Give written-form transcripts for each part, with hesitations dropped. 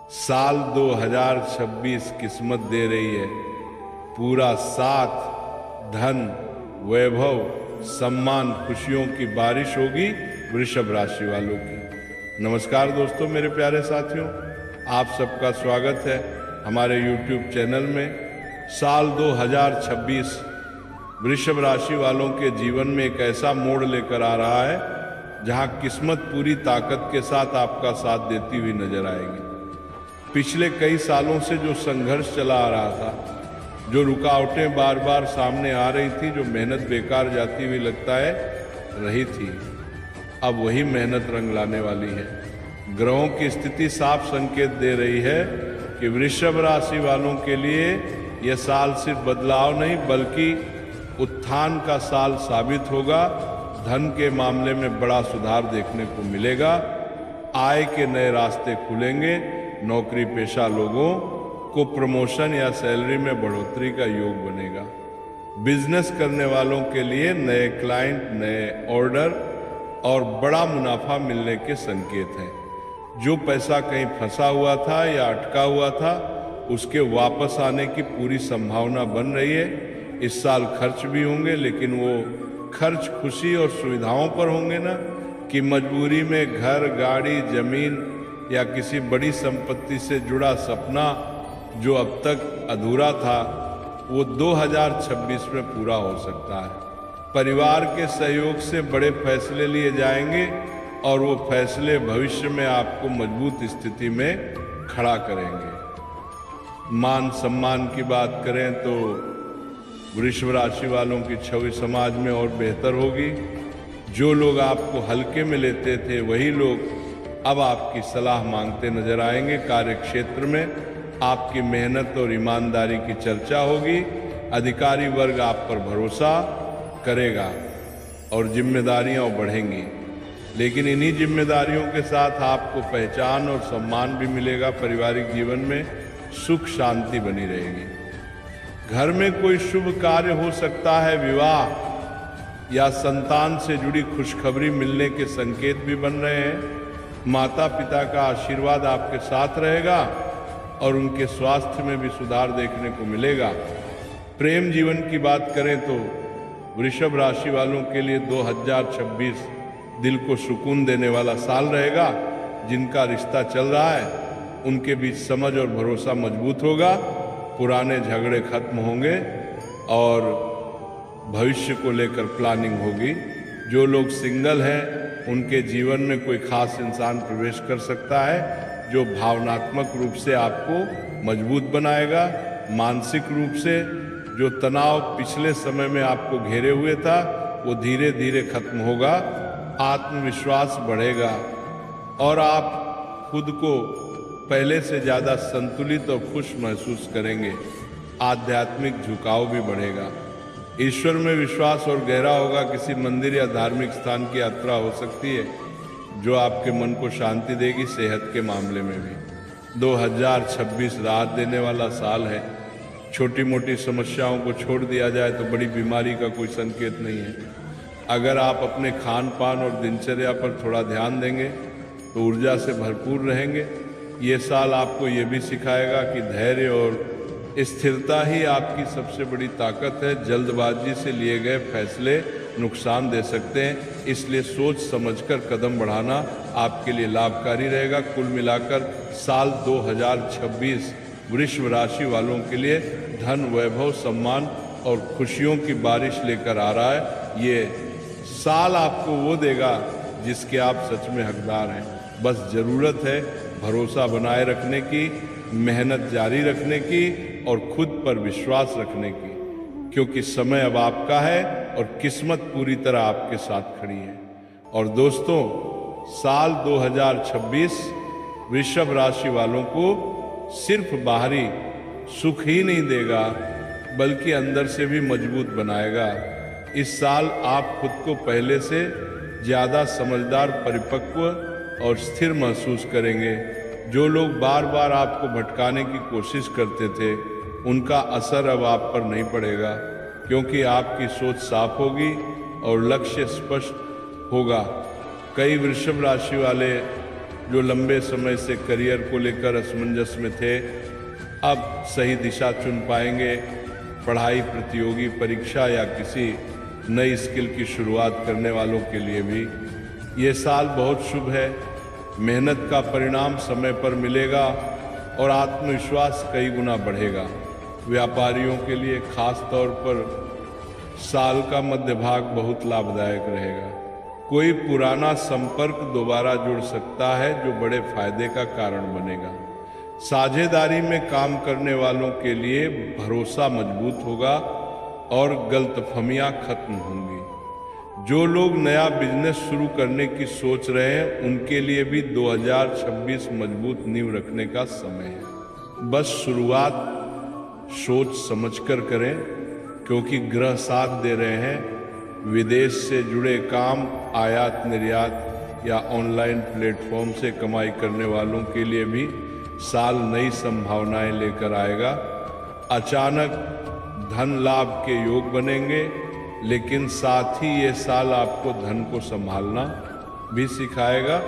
साल 2026 किस्मत दे रही है। पूरा साथ, धन, वैभव, सम्मान, खुशियों की बारिश होगी वृषभ राशि वालों की। नमस्कार दोस्तों, मेरे प्यारे साथियों, आप सबका स्वागत है हमारे YouTube चैनल में। साल 2026 वृषभ राशि वालों के जीवन में एक ऐसा मोड़ लेकर आ रहा है जहां किस्मत पूरी ताकत के साथ आपका साथ देती हुई नजर आएगी। पिछले कई सालों से जो संघर्ष चला आ रहा था, जो रुकावटें बार बार सामने आ रही थी, जो मेहनत बेकार जाती हुई लगता है रही थी, अब वही मेहनत रंग लाने वाली है। ग्रहों की स्थिति साफ संकेत दे रही है कि वृषभ राशि वालों के लिए यह साल सिर्फ बदलाव नहीं बल्कि उत्थान का साल साबित होगा। धन के मामले में बड़ा सुधार देखने को मिलेगा। आय के नए रास्ते खुलेंगे। नौकरी पेशा लोगों को प्रमोशन या सैलरी में बढ़ोतरी का योग बनेगा। बिजनेस करने वालों के लिए नए क्लाइंट, नए ऑर्डर और बड़ा मुनाफा मिलने के संकेत हैं। जो पैसा कहीं फंसा हुआ था या अटका हुआ था, उसके वापस आने की पूरी संभावना बन रही है। इस साल खर्च भी होंगे, लेकिन वो खर्च खुशी और सुविधाओं पर होंगे ना कि मजबूरी में घर, गाड़ी, जमीन या किसी बड़ी संपत्ति से जुड़ा सपना जो अब तक अधूरा था, वो 2026 में पूरा हो सकता है। परिवार के सहयोग से बड़े फैसले लिए जाएंगे और वो फैसले भविष्य में आपको मजबूत स्थिति में खड़ा करेंगे। मान सम्मान की बात करें तो वृषभ राशि वालों की छवि समाज में और बेहतर होगी। जो लोग आपको हल्के में लेते थे, वही लोग अब आपकी सलाह मांगते नजर आएंगे। कार्य क्षेत्र में आपकी मेहनत और ईमानदारी की चर्चा होगी। अधिकारी वर्ग आप पर भरोसा करेगा और जिम्मेदारियां बढ़ेंगी, लेकिन इन्हीं जिम्मेदारियों के साथ आपको पहचान और सम्मान भी मिलेगा। पारिवारिक जीवन में सुख शांति बनी रहेगी। घर में कोई शुभ कार्य हो सकता है। विवाह या संतान से जुड़ी खुशखबरी मिलने के संकेत भी बन रहे हैं। माता पिता का आशीर्वाद आपके साथ रहेगा और उनके स्वास्थ्य में भी सुधार देखने को मिलेगा। प्रेम जीवन की बात करें तो वृषभ राशि वालों के लिए 2026 दिल को सुकून देने वाला साल रहेगा। जिनका रिश्ता चल रहा है, उनके बीच समझ और भरोसा मजबूत होगा। पुराने झगड़े खत्म होंगे और भविष्य को लेकर प्लानिंग होगी। जो लोग सिंगल हैं, उनके जीवन में कोई खास इंसान प्रवेश कर सकता है जो भावनात्मक रूप से आपको मजबूत बनाएगा। मानसिक रूप से जो तनाव पिछले समय में आपको घेरे हुए था, वो धीरे धीरे खत्म होगा। आत्मविश्वास बढ़ेगा और आप खुद को पहले से ज़्यादा संतुलित और खुश महसूस करेंगे। आध्यात्मिक झुकाव भी बढ़ेगा। ईश्वर में विश्वास और गहरा होगा। किसी मंदिर या धार्मिक स्थान की यात्रा हो सकती है जो आपके मन को शांति देगी। सेहत के मामले में भी 2026 राहत देने वाला साल है। छोटी मोटी समस्याओं को छोड़ दिया जाए तो बड़ी बीमारी का कोई संकेत नहीं है। अगर आप अपने खान पान और दिनचर्या पर थोड़ा ध्यान देंगे तो ऊर्जा से भरपूर रहेंगे। ये साल आपको ये भी सिखाएगा कि धैर्य और स्थिरता ही आपकी सबसे बड़ी ताकत है। जल्दबाजी से लिए गए फैसले नुकसान दे सकते हैं, इसलिए सोच समझकर कदम बढ़ाना आपके लिए लाभकारी रहेगा। कुल मिलाकर साल 2026 वृषभ राशि वालों के लिए धन, वैभव, सम्मान और खुशियों की बारिश लेकर आ रहा है। ये साल आपको वो देगा जिसके आप सच में हकदार हैं। बस ज़रूरत है भरोसा बनाए रखने की, मेहनत जारी रखने की और खुद पर विश्वास रखने की, क्योंकि समय अब आपका है और किस्मत पूरी तरह आपके साथ खड़ी है। और दोस्तों, साल 2026 वृषभ राशि वालों को सिर्फ बाहरी सुख ही नहीं देगा बल्कि अंदर से भी मजबूत बनाएगा। इस साल आप खुद को पहले से ज़्यादा समझदार, परिपक्व और स्थिर महसूस करेंगे। जो लोग बार बार आपको भटकाने की कोशिश करते थे, उनका असर अब आप पर नहीं पड़ेगा, क्योंकि आपकी सोच साफ होगी और लक्ष्य स्पष्ट होगा। कई वृषभ राशि वाले जो लंबे समय से करियर को लेकर असमंजस में थे, अब सही दिशा चुन पाएंगे। पढ़ाई, प्रतियोगी परीक्षा या किसी नई स्किल की शुरुआत करने वालों के लिए भी ये साल बहुत शुभ है। मेहनत का परिणाम समय पर मिलेगा और आत्मविश्वास कई गुना बढ़ेगा। व्यापारियों के लिए खास तौर पर साल का मध्य भाग बहुत लाभदायक रहेगा। कोई पुराना संपर्क दोबारा जुड़ सकता है जो बड़े फायदे का कारण बनेगा। साझेदारी में काम करने वालों के लिए भरोसा मजबूत होगा और गलतफहमियां खत्म होंगी। जो लोग नया बिजनेस शुरू करने की सोच रहे हैं उनके लिए भी 2026 मजबूत नींव रखने का समय है। बस शुरुआत सोच समझकर करें, क्योंकि ग्रह साथ दे रहे हैं। विदेश से जुड़े काम, आयात निर्यात या ऑनलाइन प्लेटफॉर्म से कमाई करने वालों के लिए भी साल नई संभावनाएं लेकर आएगा। अचानक धन लाभ के योग बनेंगे, लेकिन साथ ही ये साल आपको धन को संभालना भी सिखाएगा।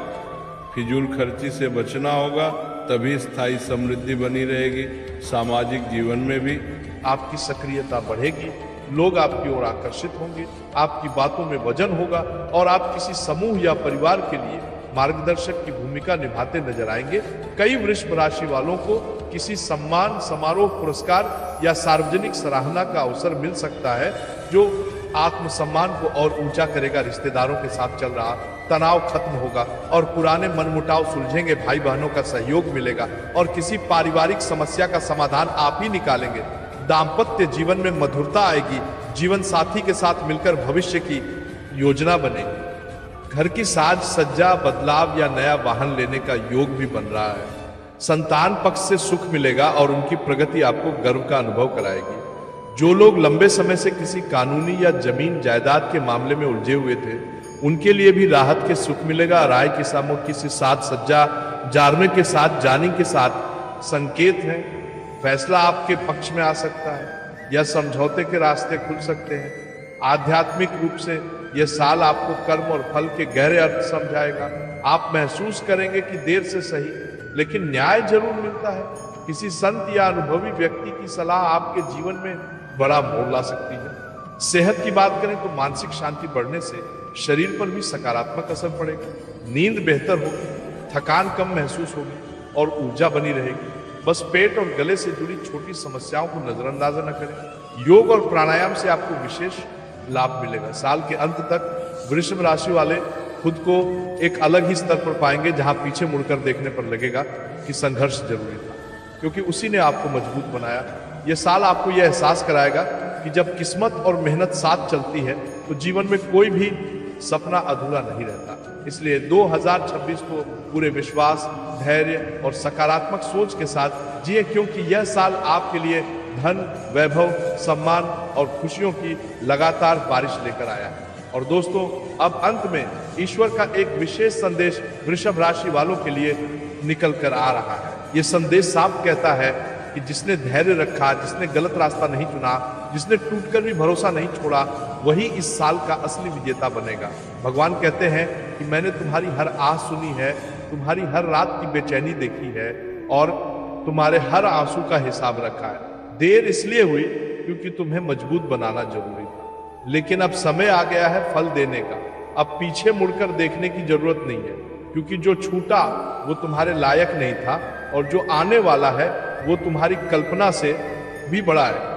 फिजूल खर्ची से बचना होगा, तभी स्थायी समृद्धि बनी रहेगी। सामाजिक जीवन में भी आपकी सक्रियता बढ़ेगी, लोग आपकी ओर आकर्षित होंगे, आपकी बातों में वजन होगा और आप किसी समूह या परिवार के लिए मार्गदर्शक की भूमिका निभाते नजर आएंगे। कई वृषभ राशि वालों को किसी सम्मान समारोह, पुरस्कार या सार्वजनिक सराहना का अवसर मिल सकता है, जो आत्मसम्मान को और ऊंचा करेगा। रिश्तेदारों के साथ चल रहा तनाव खत्म होगा और पुराने मनमुटाव सुलझेंगे। भाई बहनों का सहयोग मिलेगा और किसी पारिवारिक समस्या का समाधान आप ही निकालेंगे। दाम्पत्य जीवन में मधुरता आएगी। जीवन साथी के साथ मिलकर भविष्य की योजना बनेगी। घर की साज सज्जा, बदलाव या नया वाहन लेने का योग भी बन रहा है। संतान पक्ष से सुख मिलेगा और उनकी प्रगति आपको गर्व का अनुभव कराएगी। जो लोग लंबे समय से किसी कानूनी या जमीन जायदाद के मामले में उलझे हुए थे, उनके लिए भी राहत के सुख मिलेगा। राय की सामो किसी साज सज्जा, जारने के साथ, जानी के साथ संकेत है। फैसला आपके पक्ष में आ सकता है या समझौते के रास्ते खुल सकते हैं। आध्यात्मिक रूप से यह साल आपको कर्म और फल के गहरे अर्थ समझाएगा। आप महसूस करेंगे कि देर से सही, लेकिन न्याय जरूर मिलता है। किसी संत या अनुभवी व्यक्ति की सलाह आपके जीवन में बड़ा मोड़ ला सकती है। सेहत की बात करें तो मानसिक शांति बढ़ने से शरीर पर भी सकारात्मक असर पड़ेगा। नींद बेहतर होगी, थकान कम महसूस होगी और ऊर्जा बनी रहेगी। बस पेट और गले से जुड़ी छोटी समस्याओं को नजरअंदाज न करें। योग और प्राणायाम से आपको विशेष लाभ मिलेगा। साल के अंत तक वृषभ राशि वाले खुद को एक अलग ही स्तर पर पाएंगे, जहां पीछे मुड़कर देखने पर लगेगा कि संघर्ष जरूरी था, क्योंकि उसी ने आपको मजबूत बनाया। यह साल आपको यह एहसास कराएगा कि जब किस्मत और मेहनत साथ चलती है तो जीवन में कोई भी सपना अधूरा नहीं रहता। इसलिए 2026 को पूरे विश्वास, धैर्य और सकारात्मक सोच के साथ जिए, क्योंकि यह साल आपके लिए धन, वैभव, सम्मान और खुशियों की लगातार बारिश लेकर आया है। और दोस्तों, अब अंत में ईश्वर का एक विशेष संदेश वृषभ राशि वालों के लिए निकल कर आ रहा है। यह संदेश साफ कहता है कि जिसने धैर्य रखा, जिसने गलत रास्ता नहीं चुना, जिसने टूटकर भी भरोसा नहीं छोड़ा, वही इस साल का असली विजेता बनेगा। भगवान कहते हैं कि मैंने तुम्हारी हर आह सुनी है, तुम्हारी हर रात की बेचैनी देखी है और तुम्हारे हर आंसू का हिसाब रखा है। देर इसलिए हुई क्योंकि तुम्हें मजबूत बनाना जरूरी था, लेकिन अब समय आ गया है फल देने का। अब पीछे मुड़कर देखने की जरूरत नहीं है, क्योंकि जो छूटा वो तुम्हारे लायक नहीं था और जो आने वाला है वो तुम्हारी कल्पना से भी बड़ा है।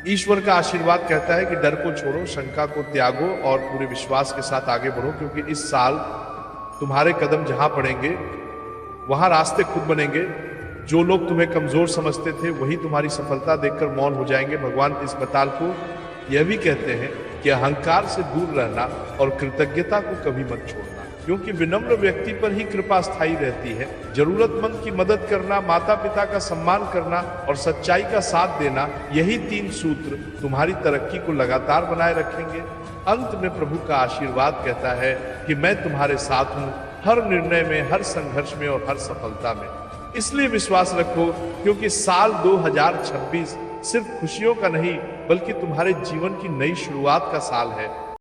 ईश्वर का आशीर्वाद कहता है कि डर को छोड़ो, शंका को त्यागो और पूरे विश्वास के साथ आगे बढ़ो, क्योंकि इस साल तुम्हारे कदम जहां पड़ेंगे वहां रास्ते खुद बनेंगे। जो लोग तुम्हें कमजोर समझते थे वही तुम्हारी सफलता देखकर मौन हो जाएंगे। भगवान इस बताल को यह भी कहते हैं कि अहंकार से दूर रहना और कृतज्ञता को कभी मत छोड़ना, क्योंकि विनम्र व्यक्ति पर ही कृपा स्थायी रहती है। जरूरतमंद की मदद करना, माता पिता का सम्मान करना और सच्चाई का साथ देना, यही 3 सूत्र तुम्हारी तरक्की को लगातार बनाए रखेंगे। अंत में प्रभु का आशीर्वाद कहता है कि मैं तुम्हारे साथ हूं, हर निर्णय में, हर संघर्ष में और हर सफलता में। इसलिए विश्वास रखो, क्योंकि साल 2026 सिर्फ खुशियों का नहीं बल्कि तुम्हारे जीवन की नई शुरुआत का साल है।